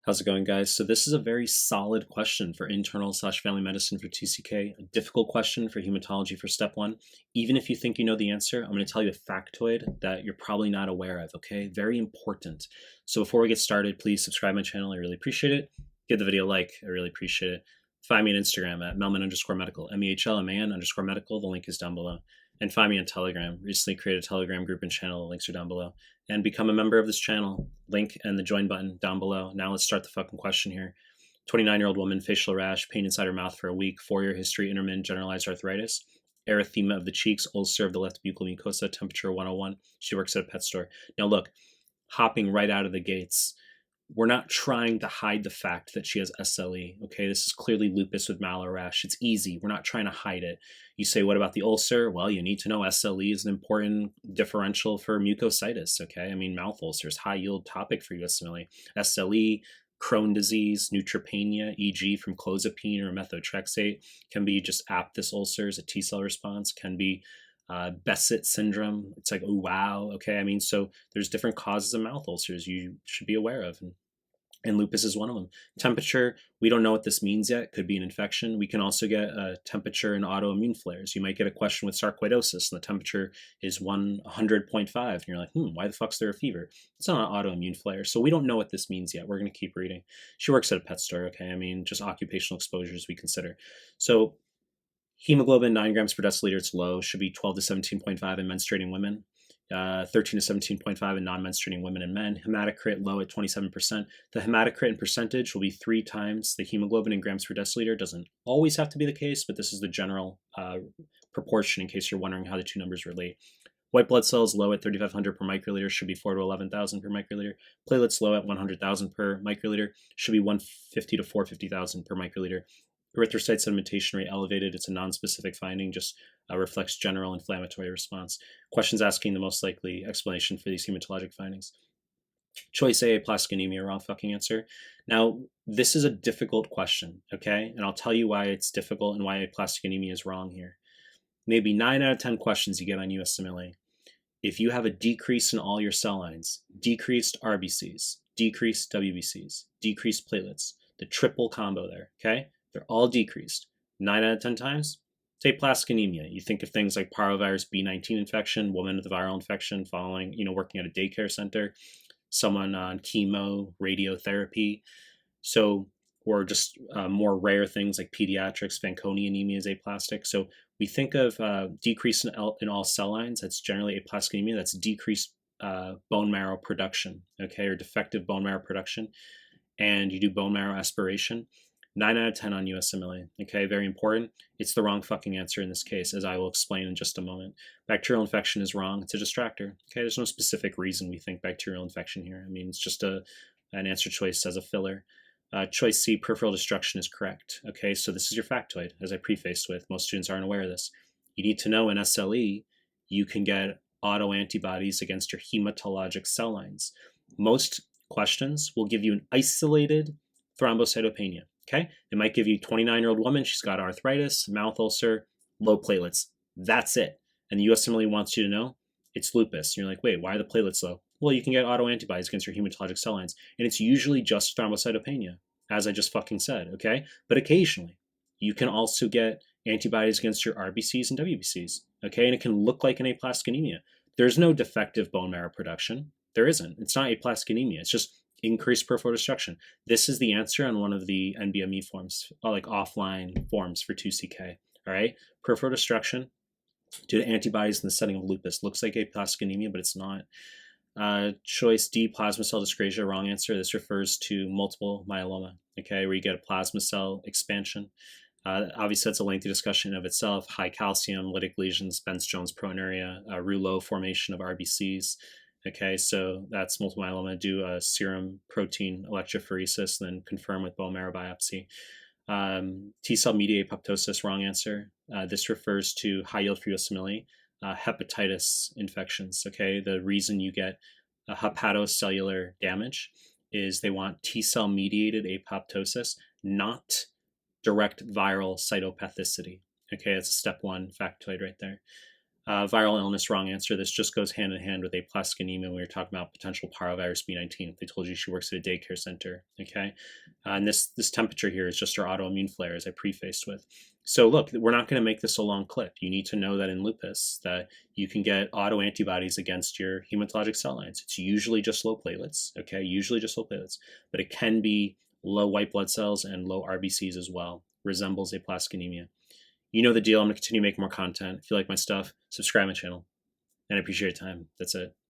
How's it going, guys? So this is a very solid question for internal/family medicine for TCK, a difficult question for hematology for step one. Even if you think you know the answer, I'm going to tell you a factoid that you're probably not aware of, okay? Very important. So before we get started, please subscribe my channel. I really appreciate it. Give the video a like. I really appreciate it. Find me on Instagram at Mehlman_medical, MEHLMAN_medical. The link is down below. And find me on Telegram. Recently created a Telegram group and channel. The links are down below. And become a member of this channel. Link and the join button down below. Now let's start the fucking question here. 29-year-old woman, facial rash, pain inside her mouth for a week, 4-year history, intermittent generalized arthritis, erythema of the cheeks, ulcer of the left buccal mucosa, temperature 101. She works at a pet store. Now look, hopping right out of the gates, we're not trying to hide the fact that she has SLE, okay? This is clearly lupus with mallow rash. It's easy. We're not trying to hide it. You say, what about the ulcer? Well, you need to know SLE is an important differential for mucositis, okay? I mean, mouth ulcers, high yield topic for USMLE. SLE, Crohn's disease, neutropenia, e.g. from clozapine or methotrexate, can be just aphthous ulcers, a T-cell response, can be Besset syndrome. It's like, oh, wow. Okay. I mean, so there's different causes of mouth ulcers you should be aware of. And lupus is one of them. Temperature, we don't know what this means yet. Could be an infection. We can also get a temperature in autoimmune flares. You might get a question with sarcoidosis and the temperature is 100.5. And you're like, why the fuck's there a fever? It's not an autoimmune flare. So we don't know what this means yet. We're going to keep reading. She works at a pet store. Okay. I mean, just occupational exposures we consider. So hemoglobin, 9 grams per deciliter, it's low, should be 12 to 17.5 in menstruating women, 13 to 17.5 in non-menstruating women and men. Hematocrit low at 27%. The hematocrit in percentage will be 3 times the hemoglobin in grams per deciliter. Doesn't always have to be the case, but this is the general proportion in case you're wondering how the two numbers relate. White blood cells low at 3,500 per microliter, should be 4 to 11,000 per microliter. Platelets low at 100,000 per microliter, should be 150 to 450,000 per microliter. Erythrocyte sedimentation rate elevated. It's a non-specific finding, just reflects general inflammatory response. Questions asking the most likely explanation for these hematologic findings. Choice A, aplastic anemia, wrong fucking answer. Now, this is a difficult question, okay? And I'll tell you why it's difficult and why aplastic anemia is wrong here. Maybe 9 out of 10 questions you get on USMLE. If you have a decrease in all your cell lines, decreased RBCs, decreased WBCs, decreased platelets, the triple combo there, okay? They're all decreased. 9 out of 10 times, it's aplastic anemia. You think of things like parvovirus B19 infection, woman with a viral infection following, working at a daycare center, someone on chemo, radiotherapy. So, or just more rare things like pediatrics, Fanconi anemia is aplastic. So we think of decrease in all cell lines. That's generally aplastic anemia. That's decreased bone marrow production, okay, or defective bone marrow production. And you do bone marrow aspiration. 9 out of 10 on USMLE, okay, very important. It's the wrong fucking answer in this case, as I will explain in just a moment. Bacterial infection is wrong. It's a distractor, okay? There's no specific reason we think bacterial infection here. I mean, it's just an answer choice as a filler. Choice C, peripheral destruction is correct, okay? So this is your factoid, as I prefaced with. Most students aren't aware of this. You need to know in SLE, you can get autoantibodies against your hematologic cell lines. Most questions will give you an isolated thrombocytopenia. Okay, it might give you 29-year-old woman, she's got arthritis, mouth ulcer, low platelets. That's it. And the USMLE wants you to know it's lupus. And you're like, wait, why are the platelets low? Well, you can get autoantibodies against your hematologic cell lines, and it's usually just thrombocytopenia, as I just fucking said, okay? But occasionally, you can also get antibodies against your RBCs and WBCs, okay? And it can look like an aplastic anemia. There's no defective bone marrow production. There isn't. It's not aplastic anemia. It's just increased peripheral destruction. This is the answer on one of the NBME forms, like offline forms for 2CK, all right? Peripheral destruction due to antibodies in the setting of lupus. Looks like aplastic anemia, but it's not. Choice D, plasma cell dyscrasia, wrong answer. This refers to multiple myeloma, okay, where you get a plasma cell expansion. Obviously, that's a lengthy discussion of itself. High calcium, lytic lesions, Bence-Jones proteinuria, rouleau formation of RBCs. Okay, so that's multiple myeloma. Do a serum protein electrophoresis, then confirm with bone marrow biopsy. T-cell mediated apoptosis, wrong answer. This refers to high yield for USMLE, hepatitis infections. Okay, the reason you get a hepatocellular damage is they want T-cell mediated apoptosis, not direct viral cytopathicity. Okay, that's a step 1 factoid right there. Viral illness, wrong answer. This just goes hand in hand with aplastic anemia when we were talking about potential parvovirus B19. If they told you she works at a daycare center, okay? And this temperature here is just her autoimmune flare, as I prefaced with. So look, we're not going to make this a long clip. You need to know that in lupus that you can get autoantibodies against your hematologic cell lines. It's usually just low platelets, okay? Usually just low platelets, but it can be low white blood cells and low RBCs as well. Resembles aplastic anemia. You know the deal. I'm going to continue making more content. If you like my stuff, subscribe my channel. And I appreciate your time. That's it.